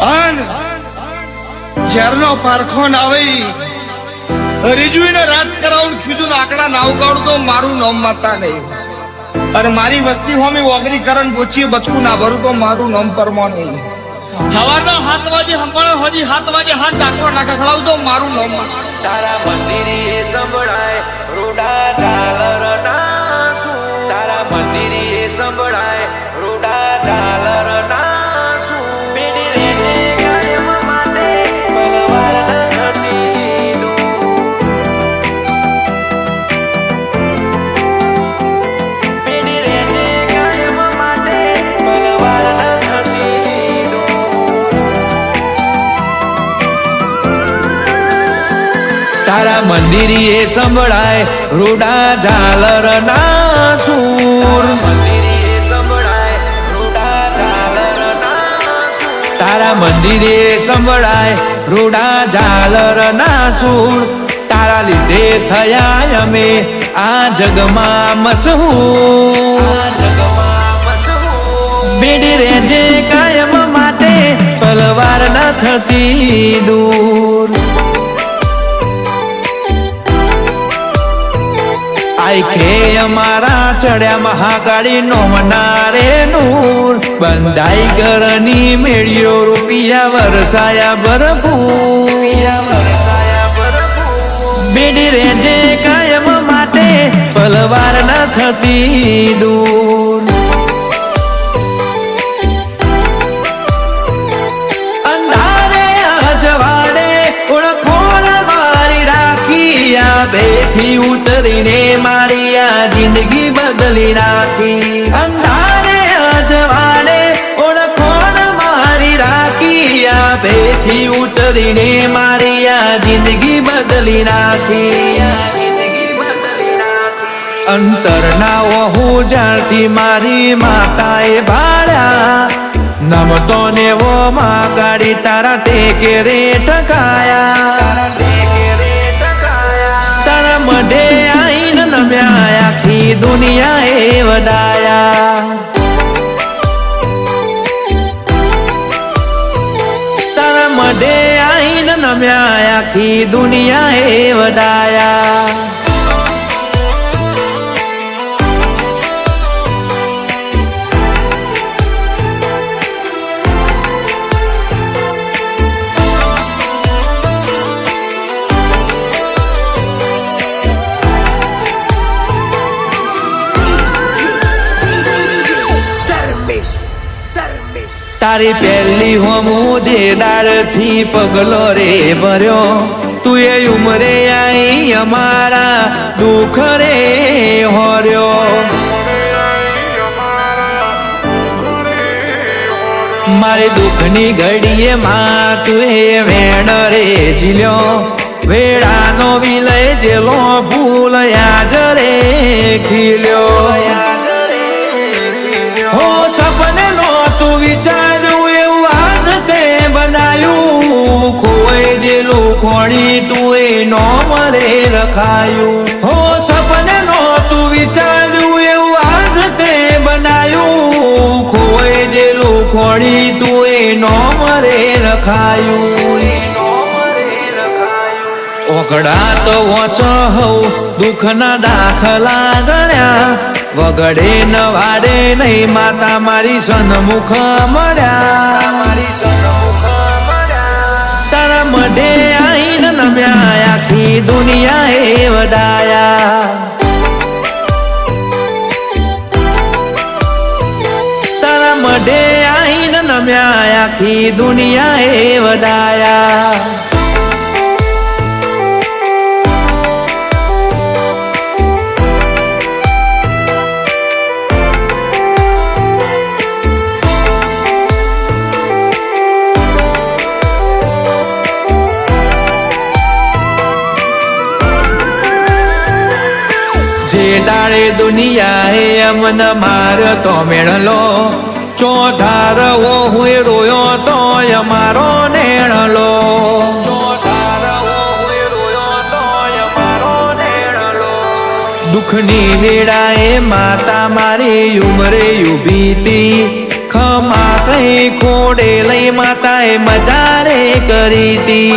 અન ઝેરનો પારખો નાવી રીજુઈને રાત કરાવું કીધું આકડા ના ઉગાડું તો મારું નામ માતા નહીં. અને મારી વસ્તી હોમી ઓગરી કરણ પોચીએ બચકું ના ભરું તો મારું નામ પરમો નહીં. સવારના 7 વાગે સંભાળો હજી 7 વાગે હાથ ડાકવા ના ખખડાવું તો મારું નામ માતા. તારા મંદિરે સંભળાય રૂડા ઝાલરના શું, તારા મંદિરે સંભળાય રૂડા ઝાલરના શું. પેઢી રહેજે કાયમ માટે બલવાર નથી દૂર. પેઢી રહેજે કાયમ માટે બલવાર નથી દૂર. તારા મંદિરે સંભળાય રૂડા ઝાલરના સૂર. તારા મંદિરે સંભળાય રૂડા ઝાલરના સૂર. તારા લીધે થયા અમે આ જગમાં મશહૂર. બેડી રહેજે કાયમ માટે તલવાર ન થતી દૂર. આખે અમારા ચડ્યા મહાકાળી નો મનારે નૂર. બંધાઈ ઘરની મેળીઓ રૂપિયા વરસાયા ભરપૂર. બેડી રહેજે કાયમ માટે પલવાર ન થતી દૂર. અંધારે અજવાડે ઓળખોણ મારી રાખી આ બેથી ઉતરીને મારી આ જિંદગી બદલી નાખી. અંધારે અજવાડે ઓળખોણ મારી રાખી આ બેથી ઉતરીને મારી આ જિંદગી બદલી નાખી. અંતરના ઓહુ જ્યારથી મારી માતાએ ભાળ્યા નમતો નેવો મહાકાળી તારા ટેકે રે ટકાયા. તારા મઢે આઈન નમ્યા આખી દુનિયાએ વધાયા. તારા મઢે આઈન નમ્યા આખી દુનિયાએ વધાયા. તારી પહેલી હોમું જે દાળથી પગલો રે ભર્યો તું એ ઉમરે આઈ અમારા દુઃખ રે હોર્યો. મારી દુઃખની ઘડીએ માં તું એ વેણ રે ઝીલ્યો. વેળાનો વિલય જેલો ફૂલ યાજ રે ખીલ્યો. હો સપને તું વિચાર્યું એવું આજ તે બનાયું. ખોવાઈ જેલું ખોણી તું એ નોમ રે રખાયું. હો સપને તું વિચાર્યું એવું આજ તે બનાયું. ખોવાઈ જેલું ખોણી તું એ નોમ રે રખાયું. ઓગડા તો વોચો હઉ દુઃખના દાખલા ગણ્યા. વગડે ન વાડે નહીં માતા મારી સન્મુખ મળ્યા. તારા મઢે આઈન નમ્યા આખી દુનિયાએ વધાયા. તારા મઢે આઈન નમ્યા આખી દુનિયાએ વધાયા. જે દાડે દુનિયાએ અમન માર્યો તો મેળલો. ચોધારવો હું રોયો તો અમારો નેણલો. દુઃખની વેળાએ માતા મારી ઉમરે ઉભી તી. ખમા કહે નહીં ખોડે લઈ માતાએ મજા રે કરી તી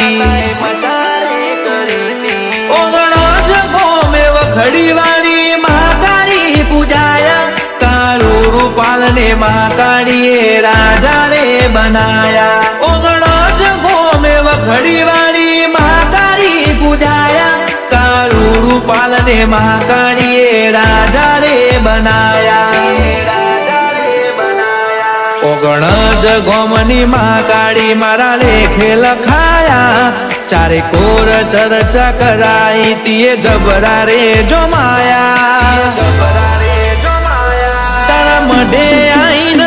ઓગણજ ગોમે વખડી વાળી મહાકાળી પૂજાયા કાળું રૂપાલ ને મહાકાળીએ રાજા રે બનાયા ઓગણજ ગોમે વખડી વાળી મહાકાળી પૂજાયા કાળું રૂપાલ ને મહાકાળીએ રાજા રે બનાયા ઓગણજ ગોમની મહાકાળી મારા લેખે લખાયા ચારે કોર ચર્ચા કરાઈ તીએ જબરા રે જોમાયા તારા મઢે આઈન